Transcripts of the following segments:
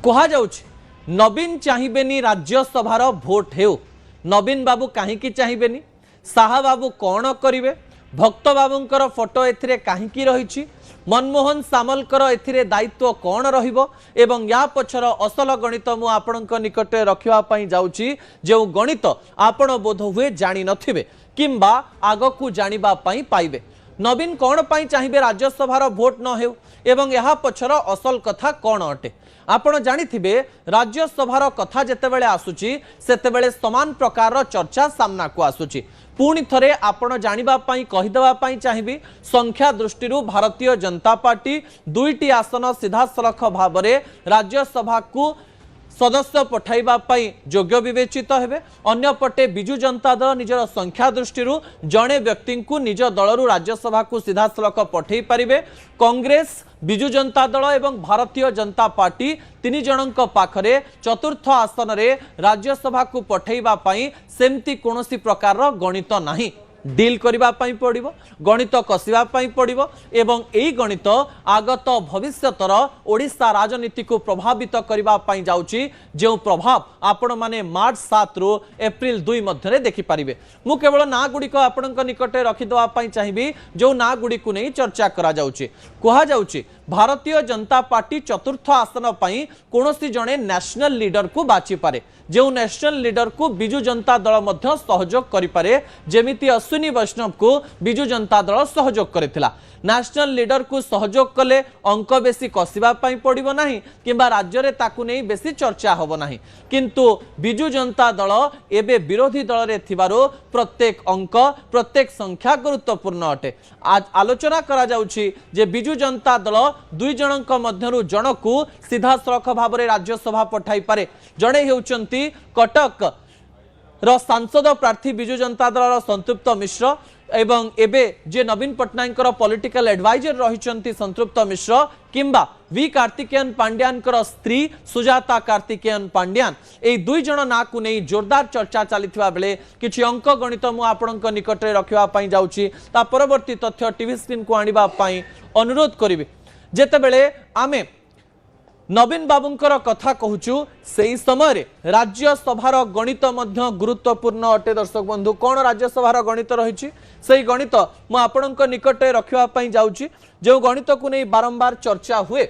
कहा जाउछि नवीन चाहिबेनी राज्यसभार भोट हेउ नवीन बाबू कहीं चाहिबेनी साहा बाबू कौन करिवे भक्त बाबूंकर फोटो एथिरे कहीं रही मनमोहन सामलकर एथिरे दायित्व कौन रहिबो एवं या पछर असल गणित मु आपणक निकटे रखिबा पई जाउछि जे गणित आपण बोध हुए जानि नथिबे किंबा आगकू जानिबा पई पाइबे नवीन कौन पई चाहिबे राज्यसभार भोट न हेउ एवं यहा पछर असल कथा कौन अटे आपण जानिथिबे राज्यसभार कथा जेतेबेले आसुची सेतेबेले समान प्रकार चर्चा सामना को आसुची पुणी थरे आपण जानिबा पई कहिदबा पई चाहिबी संख्या दृष्टि भारतीय जनता पार्टी 2टी आसन सीधा सलख भाबरे राज्यसभा को सदस्य पठाइबा पई योग्य विवेचित हेबे अन्यपटे बिजु जनता दल निजर संख्या दृष्टि जड़े व्यक्ति को निज दलरू राज्यसभा को सीधा सलख पठै पारिबे कांग्रेस बिजु जनता दल एवं भारतीय जनता पार्टी 3 जनक पाखरे चतुर्थ आसन रे राज्यसभा को पठैबा पई सेमती कोनोसी प्रकार गणित नाही डील करबा पई पड़िबो गणित कसिबा पई पड़िबो एवं एई गणित आगत भविष्यतर ओडिशा राजनीति को प्रभावित करबा पई जाउची जे प्रभाव आपण माने मार्च 7 रु एप्रिल 2 मध्य देखि पारिबे मु केवल ना गुडी को आपणक निकटे रखि दवा पई चाहिबी जो ना गुडी को नै चर्चा करा जाउची कहा जाउची भारतीय जनता पार्टी चतुर्थ आसन पई कोनोसी जणे नेशनल लीडर को बाची पारे जो नेशनल लीडर को बिजु जनता दल मध्य सहयोग करि पारे जेमिति अश्विनी वैष्णव को बिजु जनता दल सहयोग करिथिला नेशनल लीडर को सहयोग कले अंक बेसी कसिबा पई पड़िबो नाही किंबा राज्य रे ताकु नै बेसी चर्चा होबो नाही किंतु बिजु जनता दल एबे विरोधी दल रे थिबारो प्रत्येक अंक प्रत्येक संख्या गुरुत्वपूर्ण अटे आज आलोचना करा जाउछि जे बिजु जनता दल 2 जनक मध्यरु जनकु सीधा सलख भाव रे राज्यसभा पठाई पारे जणे हेउचंती कटक रो सांसद प्रार्थी बिजु जनता दल संतृप्त मिश्र एवं एबे जे नवीन पटनायक पॉलिटिकल एडवाइजर रही संतृप्त मिश्र किंबा वी कार्तिकेयन पांड्यान स्त्री सुजाता कार्तिकेयन पांड्यान ए 2 जन ना को नहीं जोरदार चर्चा चली बेले किछि अंक गणित मु आपणक निकटरे रखिबा पई जाउछि ता परवर्ती तथ्य टीवी स्क्रीन को आनिबा पई अनुरोध करिवे जेते बेले आमे नवीन बाबूंकर कथा कहूचु सेही समय राज्यसभार गणित मध्य गुरुत्वपूर्ण अटे दर्शक बंधु कौन राज्यसभार गणित रही से गणित मु आपणक निकटे रखिबा पई जाउची जो गणित को नहीं बारंबार चर्चा हुए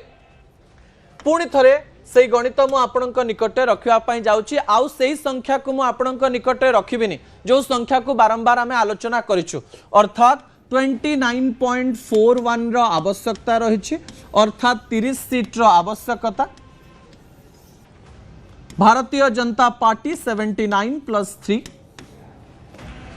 पुणी थरे से गणित मु आपणक निकटे रखिबा पई जाउची आउ सेही संख्या को मु आपणक निकटे रखिबिनी जो संख्या को बारंबार आमे आलोचना करिछु अर्थात 29.41 रो आवश्यकता रही अर्थात 30 सीट रो आवश्यकता भारतीय जनता पार्टी 79 + 3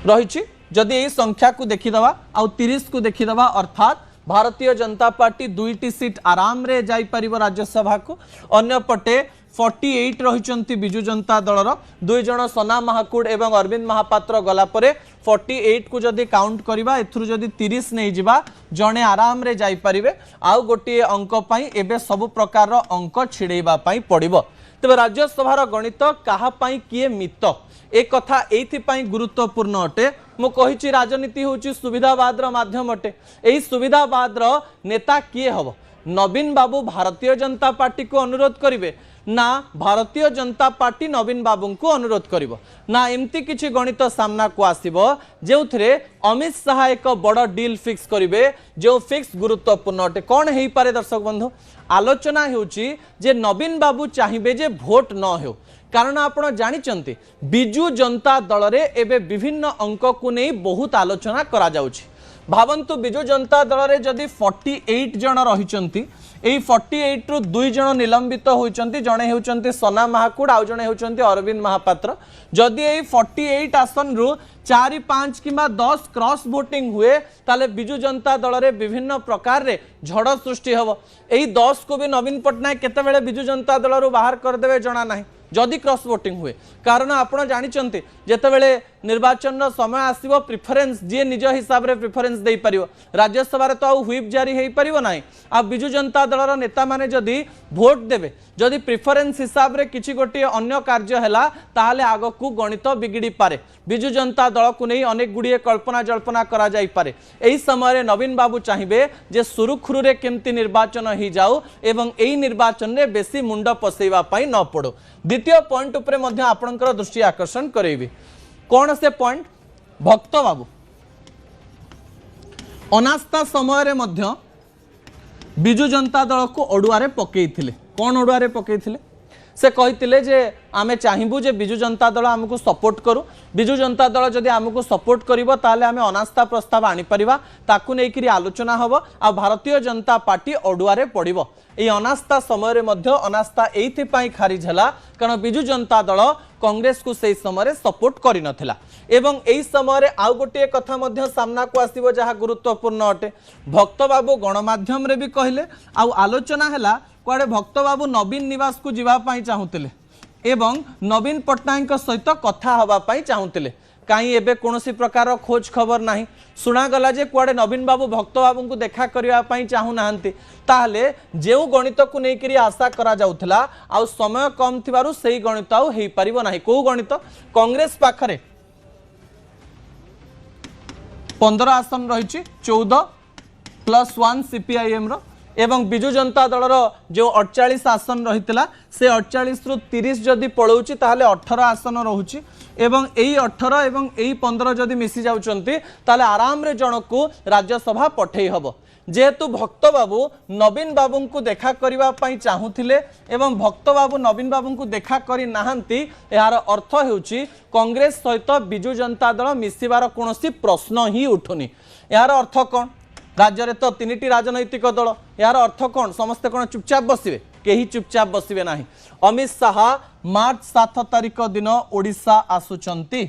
रही जदि यही संख्या को देखीदवा आ 30 को देखीदवा अर्थात भारतीय जनता पार्टी 2टी सीट आराम रे जाई परिबो राज्यसभा को अन्य पटे 48 रही बिजु जनता दलर 2 जन सोना महाकूड एवं अरविंद महापात्र गला परे 48 को जदि काउंट करबा एथुरु जदि 30 नहीं जिबा जणे आराम रे जाई परिबे आउ गोटे अंक पई एबे सब प्रकार अंक छिड़ेबा पई पड़िबो तबे राज्यसभार गणित कहा पई किए मित एक कथा एथि पई गुरुत्वपूर्ण अटे मु कहिछि राजनीति होछि सुविधावाद रो माध्यम अटे एही सुविधावाद रो नेता किए हबो नवीन बाबू भारतीय जनता पार्टी को अनुरोध करिवे ना भारतीय जनता पार्टी नवीन बाबू को अनुरोध करिवो ना एमती किछि गणित सामना को आसीबो जेउथरे अमित शाह एक बड़ डील फिक्स करिवे जो फिक्स गुरुत्वपूर्ण अटे कोन हेई पारे दर्शक बंधु आलोचना हेउची जे नवीन बाबू चाहिबे जे भोट न हो कारण आपण जानिचंती बिजु जनता दल रे एबे विभिन्न अंक को नहीं बहुत आलोचना करा जाउची भावंतु बिजु जनता दल रे जदि 48 जन रहिचंती एई 48 रु 2 जन निलंबित होइचंती जणे हेउचंती सोना महाकूड आउ जणे हेउचंती अरविंद महापात्र जदि एई 48 आसन रु 4 5 किंबा 10 क्रॉस वोटिंग हुए ताले बिजु जनता दल रे विभिन्न प्रकार रे झड़ सृष्टि हबो एई 10 को भी नवीन पटनायक केते बेले बिजु जनता दल रु बाहर कर देबे जणा नाही जदि क्रॉस वोटिंग हुए कारण आपण जानते जितेबले निर्वाचन समय आसो प्रिफरेन्स जी निज हिसाब से प्रिफरेन्स दे पार राज्यसभा तो आउ व्हिप जारी हो पार ना आ बिजु जनता दलर नेता माने जदि भोट देवे जदि प्रिफरेन्स हिसाब से किसी गोटे अन्य कार्य है ताहले आग को गणित बिगिड़ी पारे बिजु जनता दल को नहीं अनेक गुड़िए कल्पना जल्पना करा जाई पारे एही समय नवीन बाबू चाहिए जे सुरुखुरु केमती निर्वाचन हो जाऊ एवं एही निर्वाचन में बेसी मुंड पसैवा न पड़ो द्वितीय पॉइंट उपरे मध्य आपणकर दृष्टि आकर्षण करेबी कौन से पॉइंट भक्त बाबू अनास्था समय मध्य बिजु जनता दल को अड़ुआरे पकईथिले कौन अड़ुआरे पकईथिले से कही जे आमे चाहिबू जे बिजु जनता दल आमको सपोर्ट करू बिजु जनता दल जदि आमको सपोर्ट करिवो ताले आमे अनास्था प्रस्ताव आनी परिबा ताकू नेकिरी आलोचना हबो आ भारतीय जनता पार्टी अड़ुआरे पड़िबो ए अनास्था समय मध्य अनास्था एइथि पई खारिज हला कारण बिजु जनता दल कांग्रेस को सही समय सपोर्ट करि नथिला एवं एही समय आउ गोटे कथा मध्य सामना को आसीबो जहा गुरुत्वपूर्ण अटे भक्त बाबू गणमाध्यम रे भी कहले आउ आलोचना हला कुआडे भक्त बाबू नवीन निवास को जीवा पाई चाहुतिले एवं नवीन पट्टनायक सहित कथा हवा पाई चाहुतिले कहीं एबे कोनोसी प्रकार खोज खबर नहीं शुणागला जे कुआडे नवीन बाबू भक्त बाबू को देखा करिया पाई चाहू नाहंती ताहले जेउ गणित को नेकरी आशा करा जाउथला आ समय कम थिबारु सेही गणित आउ हेई परिबो नाही को गणित कांग्रेस पाखरे 15 आसन रही 14 + 1 सीपीआईएम रो एवं बिजु जनता दलर जो 48 आसन रही से 48 रु 30 जदि पलाऊँच ताहले 18 आसन रोचे एवं यही 18 एवं यही 15 जदि मिसी जाउचंती ताहले आराम रे जन को राज्यसभा पठेई हबो जेहेतु भक्त बाबू नवीन बाबू को देखा करबा पई चाहुथिले एवं भक्त बाबू नवीन बाबू को देखा करि नाहंती यार अर्थ हेउची कांग्रेस सहित बिजु जनता दल मिसिबार कोनोसी प्रश्न ही उठुनी यार अर्थ कोन राज्य में तो 3टी राजनैतिक दल यार अर्थ कौन समस्ते कौन चुपचाप बसवे कहीं चुपचाप बसवे ना अमित शाह मार्च 7 तारिख दिन ओडिशा आसुचंती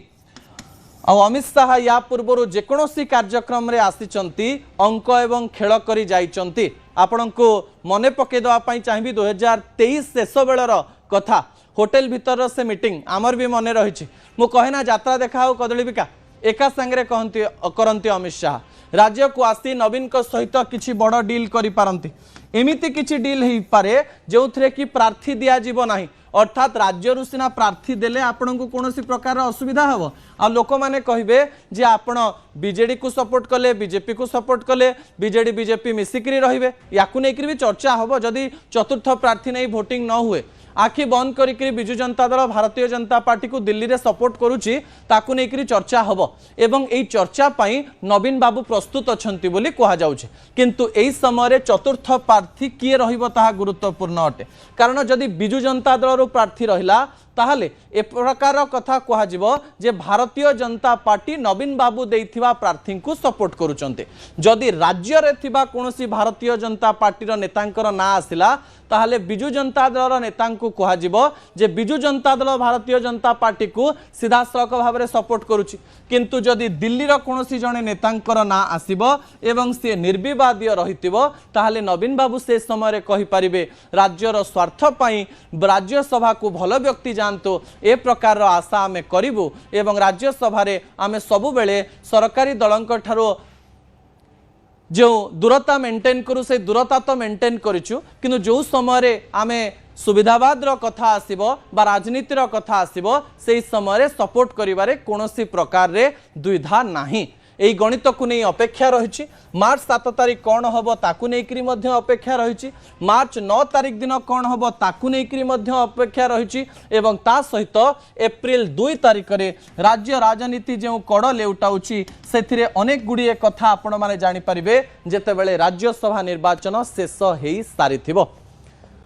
अमित शाह या पूर्व जेकोसी कार्यक्रम रे आसीचंती अंक एवं खेल करी जाइचंती आपण को मने पके देवाई चाहिए 2023 शेष बेलर कथा होटेल भितर से मीटिंग आमर भी मन रही मु कहना यात्रा देखा हो कदली बिका एका संगे करती अमित शाह राज्य को आसी नवीन को सहित किसी बड़ डील करि पारंती एमिति किछि डील हो पारे जो थे कि प्रार्थी दिया जीव नाही अर्थात राज्य सीना प्रार्थी देले आपण को कौन प्रकार असुविधा हम आ लोक मैंने कहे जे आपण बीजेडी को सपोर्ट कले बीजेपी को सपोर्ट कले बीजेडी बीजेपी मिसिकी रहिबे याकू नेकरी भी चर्चा हम जदि चतुर्थ प्रार्थी नहीं भोटिंग न हुए आखि बंद करी बिजु जनता दल भारतीय जनता पार्टी को दिल्ली रे सपोर्ट करुची ताकू नेकरी चर्चा हबो एवं एई चर्चा पई नवीन बाबू प्रस्तुत अछंती बोली कहा जाउछे किंतु एई समय रे चतुर्थ प्रार्थी किए रहिबो ताहा गुरुत्वपूर्ण अटे कारण जदि बिजु जनता दल रो प्रार्थी रहिला ताहले ए प्रकार कथा कहा जिवो जे भारतीय जनता पार्टी नवीन बाबू देइथिबा प्रार्थी को सपोर्ट करूचंते जदि राज्य रे थिबा कोनोसी भारतीय जनता पार्टी रो नेतांकर ना आसिला ताहले बिजु जनता दल नेता को कहा जिवो जे बिजु जनता दल भारतीय जनता पार्टी को सीधा सड़क भाव में सपोर्ट करुच्ची किंतु जदि दिल्ली रो कोनोसी जने नेतांकर ना आसिबो एवं से निर्विवादीय रहितिबो ताहले नवीन बाबू से समय रे कहि परिबे राज्यर स्वार्थ पई राज्यसभा को भल व्यक्ति जानतो ए प्रकार आशा आमे करिबु एवं राज्यसभा रे आमे सबु बेले सरकारी दलंक ठारो जो दूरता मेंटेन करू से दूरता तो मेंटेन करिछु किंतु जो समय आमे सुविधावाद कथा आसीबो बा राजनीतिर कथा आसीबो से समय सपोर्ट करिवारे कोनोसी प्रकार रे द्विधा नाही एई गणित को नहीं अपेक्षा रही मार्च 7 तारिख कौन हम ताकू नेकरी मध्य अपेक्षा रही मार्च 9 तारिख दिन कौन हम ताकू नेकरी मध्य अपेक्षा रही एवं ता सहित एप्रिल 2 तारिख रे राज्य राजनीति जो कड़ लेउटाउची से अनेक गुड़िए कथा आपण माने जानि परिबे जेतेबेले राज्यसभा निर्वाचन शेष हेई सारिथिबो।